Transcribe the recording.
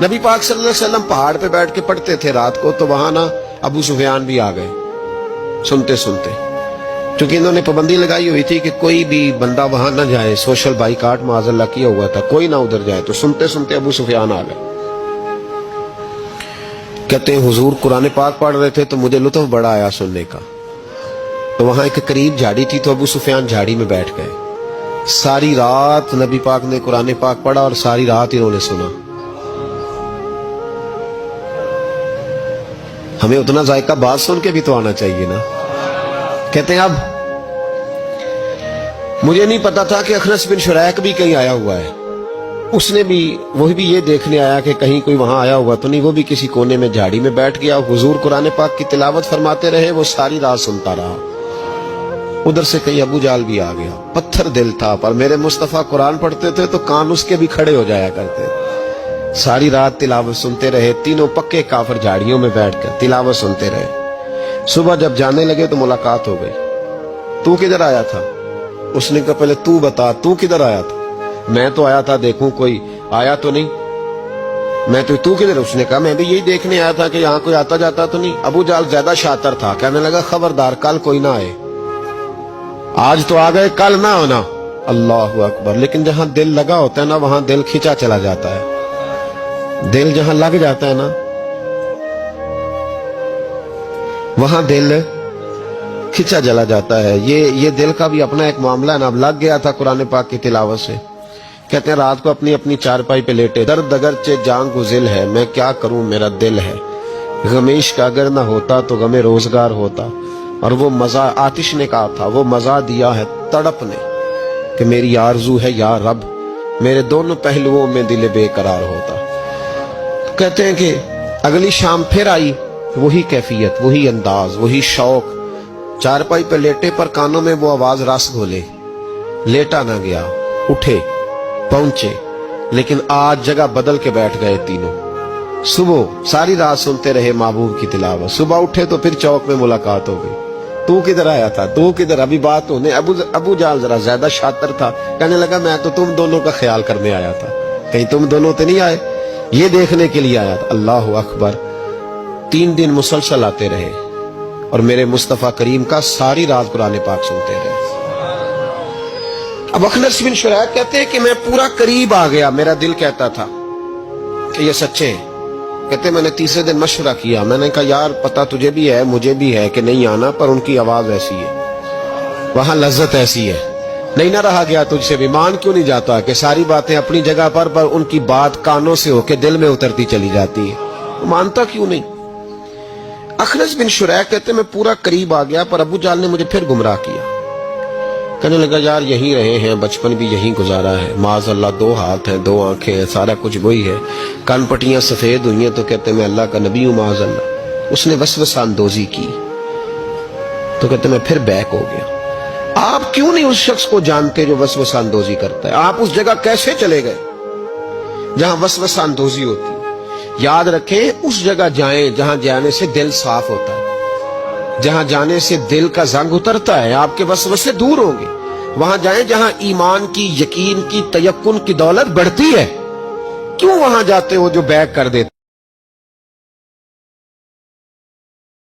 नबी पाक सल्लल्लाहु अलैहि वसल्लम पहाड़ पे बैठ के पढ़ते थे रात को, तो वहां ना अबू सुफियान भी आ गए सुनते सुनते, क्योंकि इन्होंने पाबंदी लगाई हुई थी कि कोई भी बंदा वहां ना जाए, सोशल बाइकाट माज़अल्लाह किया हुआ था, कोई ना उधर जाए। तो सुनते सुनते अबू सुफियान आ गए। कहते हैं हुजूर कुरान पाक पढ़ रहे थे तो मुझे लुत्फ बड़ा आया सुनने का। तो वहां एक करीब झाड़ी थी, तो अबू सुफियान झाड़ी में बैठ गए। सारी रात नबी पाक ने कुरान पाक पढ़ा और सारी रात इन्होंने सुना। हमें उतना जायका बात सुन के भी तो आना चाहिए ना। कहते हैं अब मुझे नहीं पता था कि अखनस बिन शुरैक भी कहीं आया हुआ है। उसने भी वही भी ये देखने आया कि कहीं कोई वहां आया हुआ तो नहीं। वो भी किसी कोने में झाड़ी में बैठ गया। हुजूर कुरान पाक की तिलावत फरमाते रहे, वो सारी रात सुनता रहा। उधर से कहीं अबू जाल भी आ गया। पत्थर दिल था, पर मेरे मुस्तफा कुरान पढ़ते थे तो कान उसके भी खड़े हो जाया करते। सारी रात तिलावत सुनते रहे। तीनों पक्के काफिर झाड़ियों में बैठकर तिलावत सुनते रहे। सुबह जब जाने लगे तो मुलाकात हो गई। तू किधर आया था? उसने कहा पहले तू बता, तू किधर आया था? मैं तो आया था देखूं कोई आया तो नहीं। मैं तो, तू किधर? उसने कहा मैं भी यही देखने आया था कि यहाँ कोई आता जाता तो नहीं। अबू जाल ज्यादा शातिर था, कहने लगा खबरदार कल कोई ना आए। आज तो आ गए, कल ना आना। अल्लाह अकबर। लेकिन जहां दिल लगा होता है ना, वहां दिल खींचा चला जाता है। दिल जहां लग जाता है ना, वहां दिल खींचा चला जाता है। ये दिल का भी अपना एक मामला है ना। अब लग गया था कुरान पाक की तिलावत से। कहते हैं रात को अपनी अपनी चारपाई पे लेटे, दर्द अगरचे जान गुजिल है, मैं क्या करूं मेरा दिल है। गमीश का अगर ना होता तो गमे रोजगार होता। और वो मजा आतिश ने कहा था, वो मजा दिया है तड़प ने कि मेरी आरजू है या रब, मेरे दोनों पहलुओं में दिल बेकरार होता। कहते हैं कि अगली शाम फिर आई, वही कैफियत, वही अंदाज, वही शौक। चारपाई पे लेटे पर कानों में वो आवाज रस घोले। लेटा ना गया, उठे पहुंचे, लेकिन आज जगह बदल के बैठ गए तीनों। सुबह सारी रात सुनते रहे महबूब की तिलावत। सुबह उठे तो फिर चौक में मुलाकात हो गई। तू किधर आया था? तू किधर? अभी बात होने। अबू जाल जरा ज्यादा शातिर था, कहने लगा मैं तो तुम दोनों का ख्याल करने आया था, कहीं तुम दोनों तो नहीं आए, ये देखने के लिए आया था। अल्लाह अकबर। 3 दिन मुसलसल आते रहे और मेरे मुस्तफा करीम का सारी रात कुरान पाक सुनते रहे। अब अखनस बिन शुरैक कहते हैं कि मैं पूरा करीब आ गया। मेरा दिल कहता था कि ये सच्चे हैं। कहते मैंने तीसरे दिन मशवरा किया। मैंने कहा यार पता तुझे भी है मुझे भी है कि नहीं आना, पर उनकी आवाज ऐसी है, वहां लज्जत ऐसी है, नहीं ना रहा गया तुझसे भी। मान क्यों नहीं जाता कि सारी बातें अपनी जगह पर उनकी बात कानों से होके दिल में उतरती चली जाती है। मानता क्यों नहीं? अखनस बिन शुरैक कहते मैं पूरा करीब आ गया, पर अबू जाल ने मुझे फिर गुमराह किया। कहने लगा यार यहीं रहे हैं, बचपन भी यहीं गुजारा है, माज़अल्लाह 2 हाथ हैं 2 आंखें हैं, सारा कुछ वही है, कान पट्टियां सफेद हुई हैं तो कहते मैं अल्लाह का नबी हूं माज़अल्लाह। उसने वसवसा अंदोजी की तो कहते मैं फिर बैक हो गया। आप क्यों नहीं उस शख्स को जानते जो वसवसा अंदोजी करता है? आप उस जगह कैसे चले गए जहां वसवसा अंदोजी होती है? याद रखें उस जगह जाएं जहां जाने से दिल साफ होता है, जहां जाने से दिल का जंग उतरता है, आपके वसवसे दूर होंगे। वहां जाएं जहां ईमान की, यकीन की, तयक्कुन की दौलत बढ़ती है। क्यों वहां जाते हो जो बैक कर देते